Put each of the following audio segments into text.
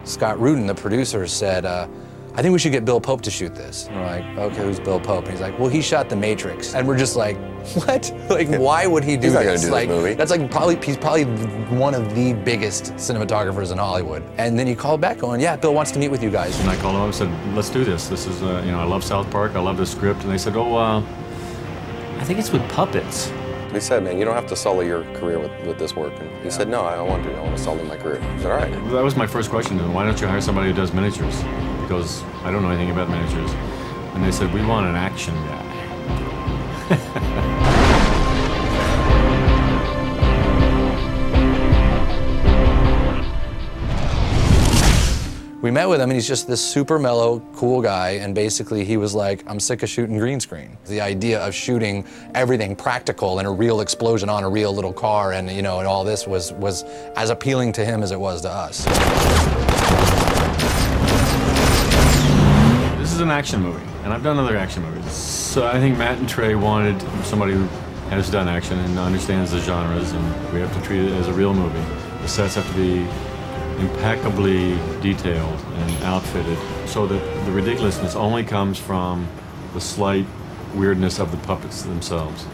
Scott Rudin, the producer, said, I think we should get Bill Pope to shoot this. And we're like, okay, who's Bill Pope? And he's like, well, he shot The Matrix. And we're just like, what? Like, why would he do He's not this? Gonna do this movie. That's like he's probably one of the biggest cinematographers in Hollywood. And then he called back going, yeah, Bill wants to meet with you guys. And I called him up and said, let's do this. This is, you know, I love South Park, I love the script. And they said, oh, I think it's with puppets. We said, man, you don't have to sully your career with this work. And he said, no, I want to sully my career. I said, all right. That was my first question to them. Why don't you hire somebody who does miniatures? Because I don't know anything about miniatures. And they said, we want an action guy. We met with him and he's just this super mellow, cool guy, and basically he was like, I'm sick of shooting green screen. The idea of shooting everything practical and a real explosion on a real little car and, you know, and all this was as appealing to him as it was to us. This is an action movie, and I've done other action movies. So I think Matt and Trey wanted somebody who has done action and understands the genres, and we have to treat it as a real movie. The sets have to be impeccably detailed and outfitted so that the ridiculousness only comes from the slight weirdness of the puppets themselves.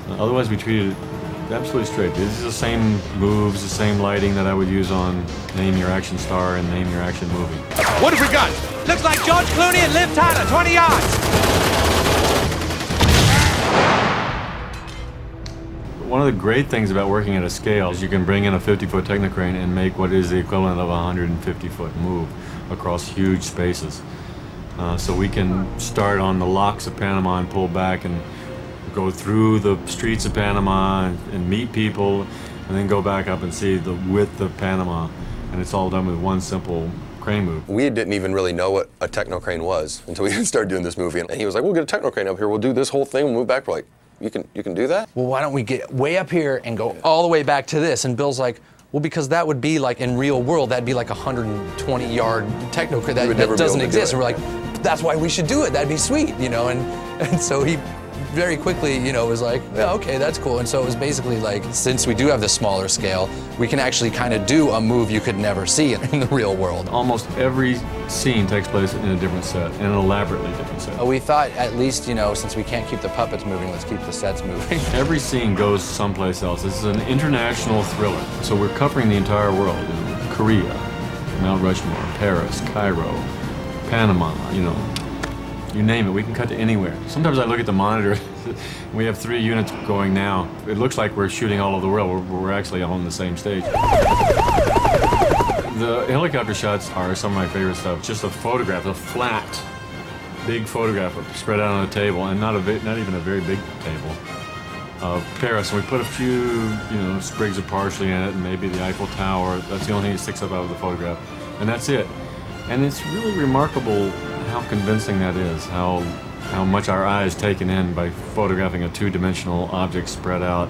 Otherwise, we treat it absolutely straight. These are the same moves, the same lighting that I would use on Name Your Action Star and Name Your Action Movie. What have we got? Looks like George Clooney and Liv Tyler, 20 yards. One of the great things about working at a scale is you can bring in a 50-foot Technocrane and make what is the equivalent of a 150-foot move across huge spaces. So we can start on the locks of Panama and pull back and go through the streets of Panama and meet people, and then go back up and see the width of Panama. And it's all done with one simple crane move. We didn't even really know what a Technocrane was until we started doing this movie. And he was like, we'll get a Technocrane up here, we'll do this whole thing, we'll move back. We're like, you can do that? Well, why don't we get way up here and go all the way back to this? And Bill's like, well, because that would be like in real world, that'd be like a 120-yard Technocrane that doesn't exist. And we're like, that's why we should do it. That'd be sweet, you know? And so he very quickly, you know, was like, yeah, okay, that's cool. And so it was basically like, since we do have this smaller scale, we can actually kind of do a move you could never see in the real world. Almost every scene takes place in a different set, in an elaborately different set. We thought, at least, you know, since we can't keep the puppets moving, let's keep the sets moving. Every scene goes someplace else. This is an international thriller. So we're covering the entire world. Korea, Mount Rushmore, Paris, Cairo, Panama, you know, you name it, we can cut to anywhere. Sometimes I look at the monitor, we have 3 units going now. It looks like we're shooting all over the world, we're actually all on the same stage. The helicopter shots are some of my favorite stuff. Just a photograph, a flat, big photograph spread out on a table, and not even a very big table, of Paris. And we put a few, you know, sprigs of parsley in it, and maybe the Eiffel Tower. That's the only thing that sticks up out of the photograph. And that's it. And it's really remarkable how convincing that is, how much our eye is taken in by photographing a 2-dimensional object spread out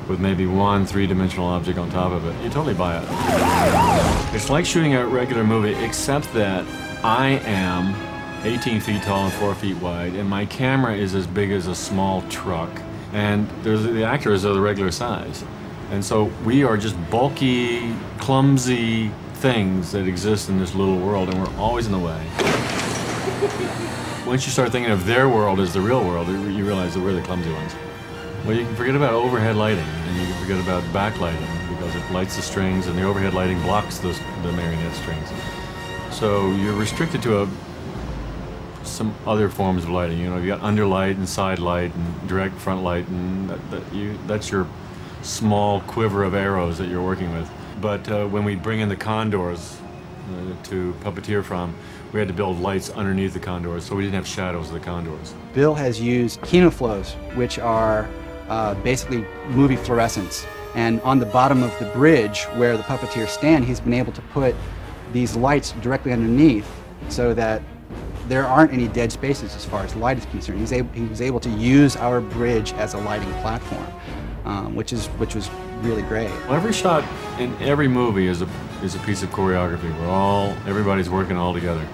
with maybe one 3-dimensional object on top of it. You totally buy it. It's like shooting a regular movie, except that I am 18 feet tall and 4 feet wide, and my camera is as big as a small truck, and the actors are the regular size. And so we are just bulky, clumsy things that exist in this little world, and we're always in the way. Once you start thinking of their world as the real world, you realize that we're the clumsy ones. Well, you can forget about overhead lighting, and you can forget about backlighting, because it lights the strings, and the overhead lighting blocks the marionette strings. So you're restricted to some other forms of lighting. You know, you got underlight and side light and direct front light, and that's your small quiver of arrows that you're working with. But when we bring in the condors to puppeteer from, we had to build lights underneath the condors, so we didn't have shadows of the condors. Bill has used kinoflows, which are basically movie fluorescents. And on the bottom of the bridge where the puppeteers stand, he's been able to put these lights directly underneath so that there aren't any dead spaces as far as light is concerned. He was able to use our bridge as a lighting platform, which was really great. Well, every shot in every movie is a piece of choreography. Everybody's working all together.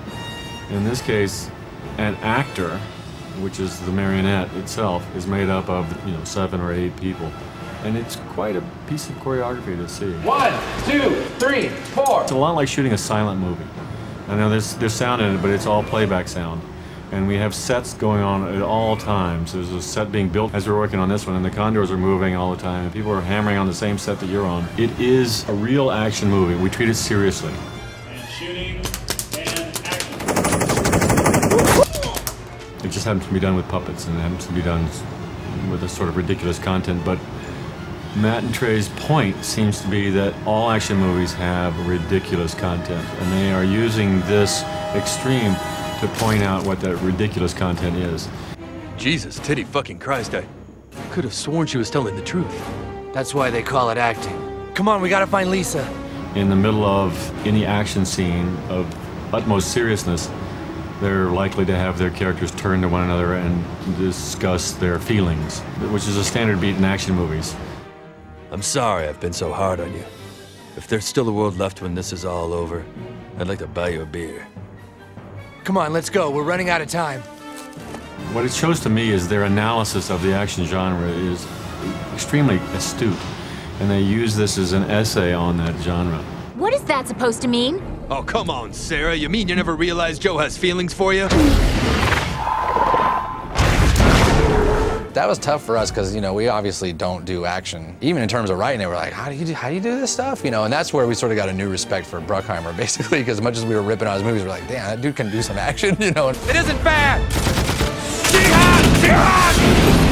In this case, an actor, which is the marionette itself, is made up of 7 or 8 people. And it's quite a piece of choreography to see. 1, 2, 3, 4. It's a lot like shooting a silent movie. I know there's sound in it, but it's all playback sound. And we have sets going on at all times. There's a set being built as we're working on this one, and the condors are moving all the time, and people are hammering on the same set that you're on. It is a real action movie. We treat it seriously. And shooting, and action. It just happens to be done with puppets, and it happens to be done with a sort of ridiculous content, but Matt and Trey's point seems to be that all action movies have ridiculous content, and they are using this extreme to point out what that ridiculous content is. Jesus, titty fucking Christ, I could have sworn she was telling the truth. That's why they call it acting. Come on, we gotta find Lisa. In the middle of any action scene of utmost seriousness, they're likely to have their characters turn to one another and discuss their feelings, which is a standard beat in action movies. I'm sorry I've been so hard on you. If there's still a world left when this is all over, I'd like to buy you a beer. Come on, let's go. We're running out of time. What it shows to me is their analysis of the action genre is extremely astute, and they use this as an essay on that genre. What is that supposed to mean? Oh, come on, Sarah. You mean you never realized Joe has feelings for you? That was tough for us because, you know, we obviously don't do action. Even in terms of writing it, we're like, how do you do this stuff? You know, and that's where we sort of got a new respect for Bruckheimer, basically, because as much as we were ripping on his movies, we're like, damn, that dude can do some action, you know? It isn't fair! Jihad! Jihad!